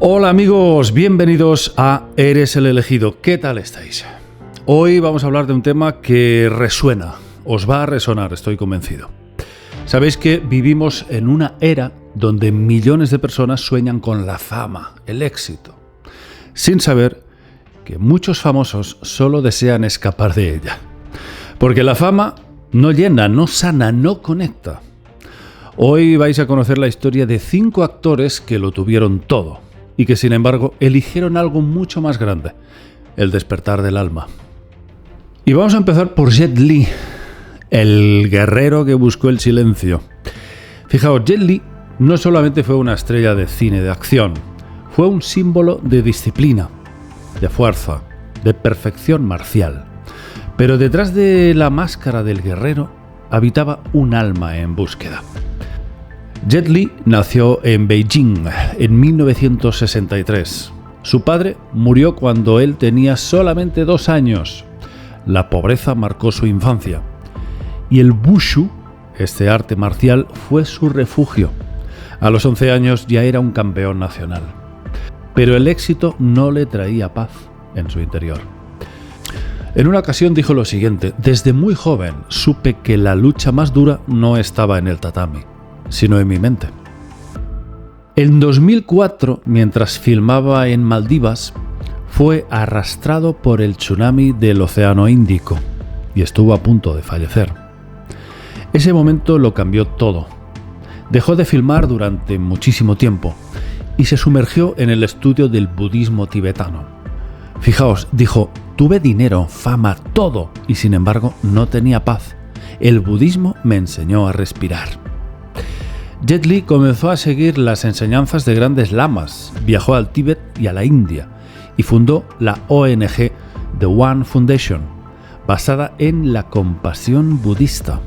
Hola amigos, bienvenidos a Eres el elegido. ¿Qué tal estáis? Hoy vamos a hablar de un tema que resuena, os va a resonar, estoy convencido. Sabéis que vivimos en una era donde millones de personas sueñan con la fama, el éxito, sin saber que muchos famosos solo desean escapar de ella. Porque la fama no llena, no sana, no conecta. Hoy vais a conocer la historia de 5 actores que lo tuvieron todo y que sin embargo eligieron algo mucho más grande, el despertar del alma. Y vamos a empezar por Jet Li, el guerrero que buscó el silencio. Fijaos, Jet Li no solamente fue una estrella de cine de acción, fue un símbolo de disciplina, de fuerza, de perfección marcial. Pero detrás de la máscara del guerrero habitaba un alma en búsqueda. Jet Li nació en Beijing en 1963. Su padre murió cuando él tenía solamente 2 años. La pobreza marcó su infancia. Y el Wushu, este arte marcial, fue su refugio. A los 11 años ya era un campeón nacional. Pero el éxito no le traía paz en su interior. En una ocasión dijo lo siguiente: desde muy joven supe que la lucha más dura no estaba en el tatami, sino en mi mente. En 2004, mientras filmaba en Maldivas, fue arrastrado por el tsunami del Océano Índico y estuvo a punto de fallecer. Ese momento lo cambió todo. Dejó de filmar durante muchísimo tiempo y se sumergió en el estudio del budismo tibetano. Fijaos, dijo: tuve dinero, fama, todo, y sin embargo no tenía paz. El budismo me enseñó a respirar. Jet Li comenzó a seguir las enseñanzas de grandes lamas, viajó al Tíbet y a la India y fundó la ONG The One Foundation, basada en la compasión budista.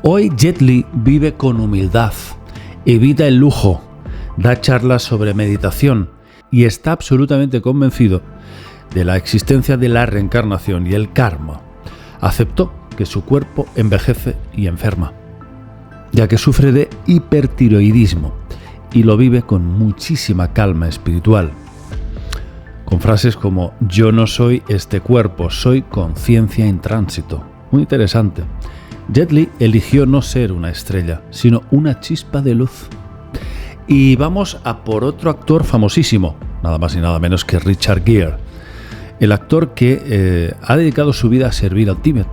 Hoy Jet Li vive con humildad, evita el lujo, da charlas sobre meditación y está absolutamente convencido de la existencia de la reencarnación y el karma. Aceptó que su cuerpo envejece y enferma, ya que sufre de hipertiroidismo y lo vive con muchísima calma espiritual. Con frases como: yo no soy este cuerpo, soy conciencia en tránsito. Muy interesante. Jet Li eligió no ser una estrella, sino una chispa de luz. Y vamos a por otro actor famosísimo, nada más y nada menos que Richard Gere, el actor que ha dedicado su vida a servir al Tíbet.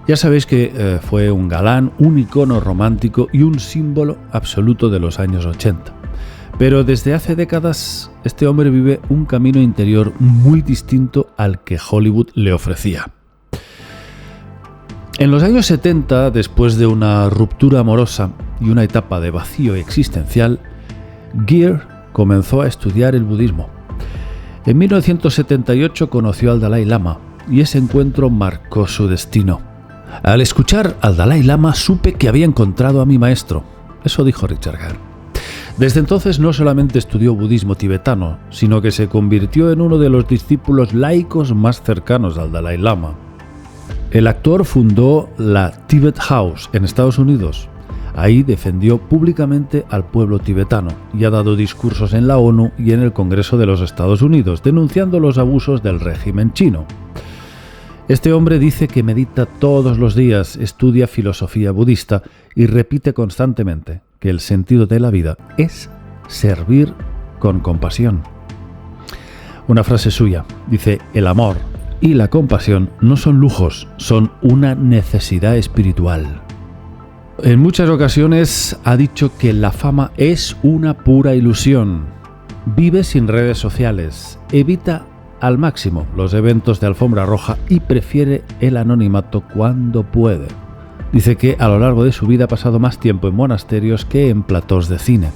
Ya sabéis que fue un galán, un icono romántico y un símbolo absoluto de los años 80. Pero desde hace décadas este hombre vive un camino interior muy distinto al que Hollywood le ofrecía. En los años 70, después de una ruptura amorosa y una etapa de vacío existencial, Gere comenzó a estudiar el budismo. En 1978 conoció al Dalai Lama y ese encuentro marcó su destino. Al escuchar al Dalai Lama supe que había encontrado a mi maestro. Eso dijo Richard Gere. Desde entonces no solamente estudió budismo tibetano, sino que se convirtió en uno de los discípulos laicos más cercanos al Dalai Lama. El actor fundó la Tibet House en Estados Unidos. Ahí defendió públicamente al pueblo tibetano y ha dado discursos en la ONU y en el Congreso de los Estados Unidos, denunciando los abusos del régimen chino. Este hombre dice que medita todos los días, estudia filosofía budista y repite constantemente que el sentido de la vida es servir con compasión. Una frase suya dice: el amor y la compasión no son lujos, son una necesidad espiritual. En muchas ocasiones ha dicho que la fama es una pura ilusión. Vive sin redes sociales, evita al máximo los eventos de alfombra roja y prefiere el anonimato cuando puede. Dice que a lo largo de su vida ha pasado más tiempo en monasterios que en platós de cine.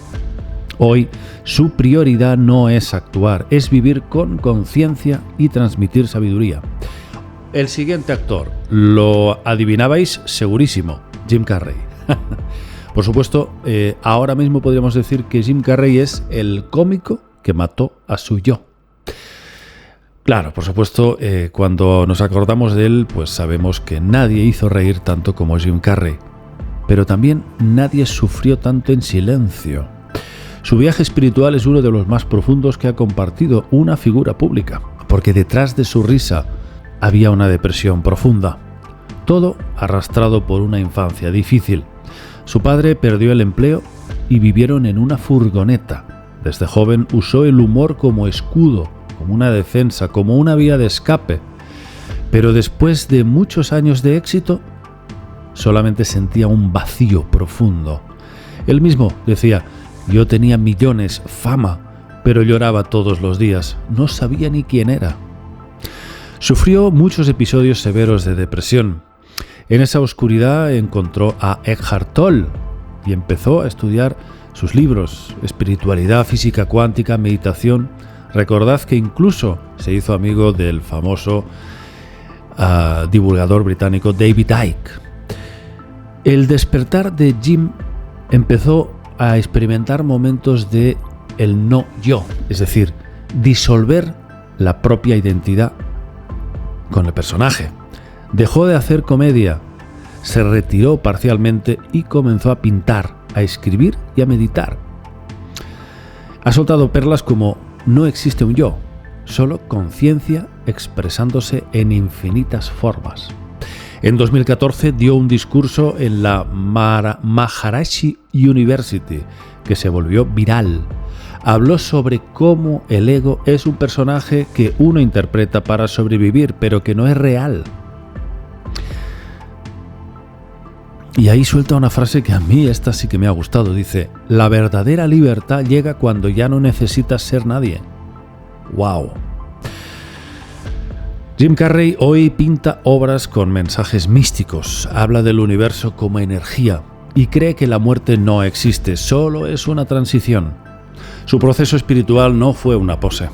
Hoy su prioridad no es actuar, es vivir con conciencia y transmitir sabiduría. El siguiente actor, lo adivinabais segurísimo: Jim Carrey. Por supuesto, ahora mismo podríamos decir que Jim Carrey es el cómico que mató a su yo. Claro, por supuesto, cuando nos acordamos de él, pues sabemos que nadie hizo reír tanto como Jim Carrey. Pero también nadie sufrió tanto en silencio. Su viaje espiritual es uno de los más profundos que ha compartido una figura pública, porque detrás de su risa había una depresión profunda. Todo arrastrado por una infancia difícil. Su padre perdió el empleo y vivieron en una furgoneta. Desde joven usó el humor como escudo, como una defensa, como una vía de escape. Pero después de muchos años de éxito, solamente sentía un vacío profundo. Él mismo decía: yo tenía millones, fama, pero lloraba todos los días. No sabía ni quién era. Sufrió muchos episodios severos de depresión. En esa oscuridad encontró a Eckhart Tolle y empezó a estudiar sus libros: Espiritualidad, Física Cuántica, Meditación. Recordad que incluso se hizo amigo del famoso divulgador británico David Icke. El despertar de Jim empezó a experimentar momentos de el no yo, es decir, disolver la propia identidad con el personaje. Dejó de hacer comedia, se retiró parcialmente y comenzó a pintar, a escribir y a meditar. Ha soltado perlas como: no existe un yo, solo conciencia expresándose en infinitas formas. En 2014 dio un discurso en la Maharishi University que se volvió viral. Habló sobre cómo el ego es un personaje que uno interpreta para sobrevivir, pero que no es real. Y ahí suelta una frase que a mí esta sí que me ha gustado. Dice: la verdadera libertad llega cuando ya no necesitas ser nadie. ¡Wow! Jim Carrey hoy pinta obras con mensajes místicos, habla del universo como energía y cree que la muerte no existe, solo es una transición. Su proceso espiritual no fue una pose,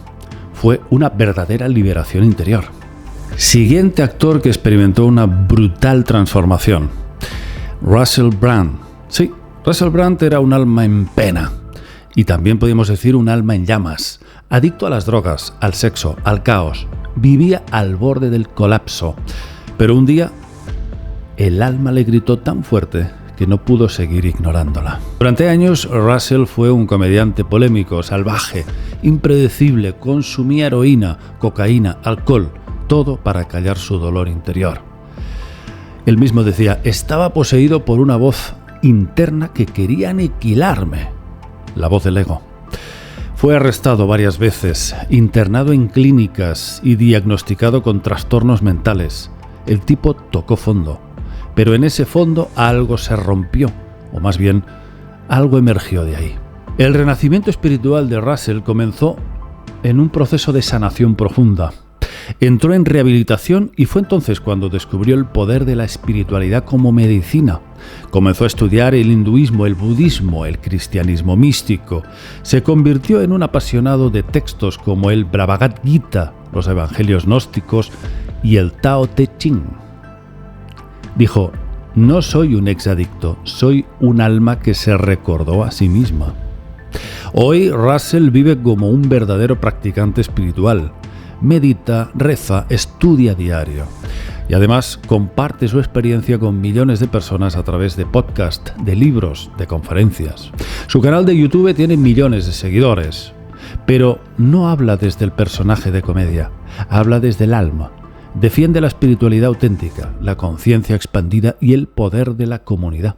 fue una verdadera liberación interior. Siguiente actor que experimentó una brutal transformación: Russell Brand. Sí, Russell Brand era un alma en pena y también podemos decir un alma en llamas, adicto a las drogas, al sexo, al caos. Vivía al borde del colapso, pero un día el alma le gritó tan fuerte que no pudo seguir ignorándola. Durante años, Russell fue un comediante polémico, salvaje, impredecible, consumía heroína, cocaína, alcohol, todo para callar su dolor interior. Él mismo decía: estaba poseído por una voz interna que quería aniquilarme, la voz del ego. Fue arrestado varias veces, internado en clínicas y diagnosticado con trastornos mentales. El tipo tocó fondo, pero en ese fondo algo se rompió, o más bien, algo emergió de ahí. El renacimiento espiritual de Russell comenzó en un proceso de sanación profunda. Entró en rehabilitación y fue entonces cuando descubrió el poder de la espiritualidad como medicina. Comenzó a estudiar el hinduismo, el budismo, el cristianismo místico. Se convirtió en un apasionado de textos como el Bhagavad Gita, los evangelios gnósticos y el Tao Te Ching. Dijo: no soy un exadicto, soy un alma que se recordó a sí misma. Hoy Russell vive como un verdadero practicante espiritual. Medita, reza, estudia diario y además comparte su experiencia con millones de personas a través de podcasts, de libros, de conferencias. Su canal de YouTube tiene millones de seguidores, pero no habla desde el personaje de comedia, habla desde el alma. Defiende la espiritualidad auténtica, la conciencia expandida y el poder de la comunidad.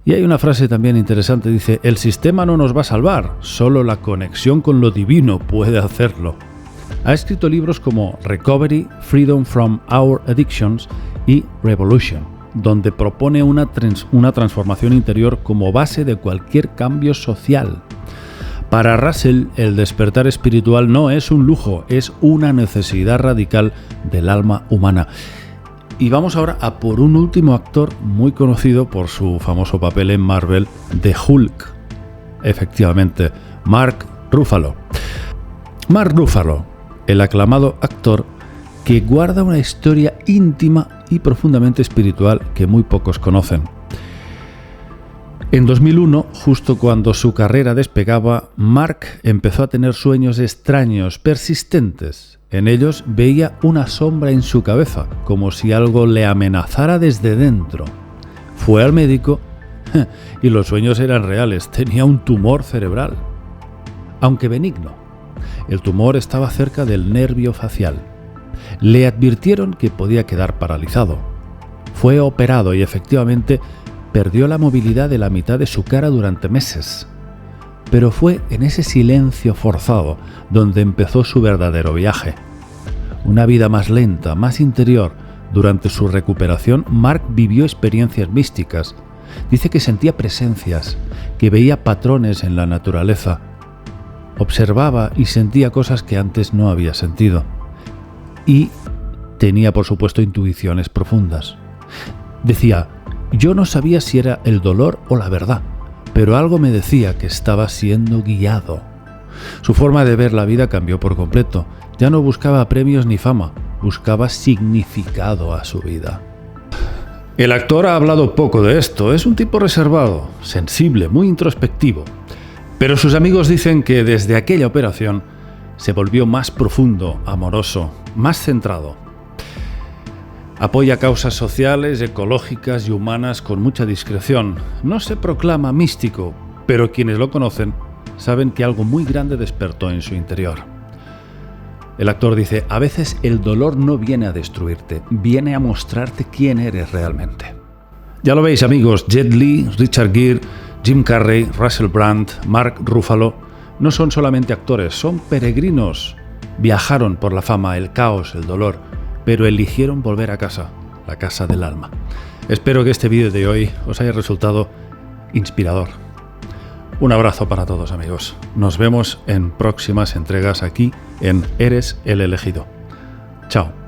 Y hay una frase también interesante, dice: el sistema no nos va a salvar, solo la conexión con lo divino puede hacerlo. Ha escrito libros como Recovery, Freedom from Our Addictions y Revolution, donde propone una transformación interior como base de cualquier cambio social. Para Russell, el despertar espiritual no es un lujo, es una necesidad radical del alma humana. Y vamos ahora a por un último actor muy conocido por su famoso papel en Marvel de Hulk. Efectivamente, Mark Ruffalo. Mark Ruffalo, el aclamado actor que guarda una historia íntima y profundamente espiritual que muy pocos conocen. En 2001, justo cuando su carrera despegaba, Mark empezó a tener sueños extraños, persistentes. En ellos veía una sombra en su cabeza, como si algo le amenazara desde dentro. Fue al médico Y los sueños eran reales. Tenía un tumor cerebral, aunque benigno. El tumor estaba cerca del nervio facial. Le advirtieron que podía quedar paralizado. Fue operado y efectivamente perdió la movilidad de la mitad de su cara durante meses. Pero fue en ese silencio forzado donde empezó su verdadero viaje. Una vida más lenta, más interior. Durante su recuperación, Mark vivió experiencias místicas. Dice que sentía presencias, que veía patrones en la naturaleza. Observaba y sentía cosas que antes no había sentido. Y tenía, por supuesto, intuiciones profundas. Decía, yo no sabía si era el dolor o la verdad, pero algo me decía que estaba siendo guiado. Su forma de ver la vida cambió por completo. Ya no buscaba premios ni fama, buscaba significado a su vida. El actor ha hablado poco de esto. Es un tipo reservado, sensible, muy introspectivo. Pero sus amigos dicen que desde aquella operación se volvió más profundo, amoroso, más centrado. Apoya causas sociales, ecológicas y humanas con mucha discreción. No se proclama místico, pero quienes lo conocen saben que algo muy grande despertó en su interior. El actor dice, a veces el dolor no viene a destruirte, viene a mostrarte quién eres realmente. Ya lo veis, amigos, Jet Li, Richard Gere, Jim Carrey, Russell Brand, Mark Ruffalo no son solamente actores, son peregrinos. Viajaron por la fama, el caos, el dolor, pero eligieron volver a casa, la casa del alma. Espero que este vídeo de hoy os haya resultado inspirador. Un abrazo para todos, amigos. Nos vemos en próximas entregas aquí en Eres el Elegido. Chao.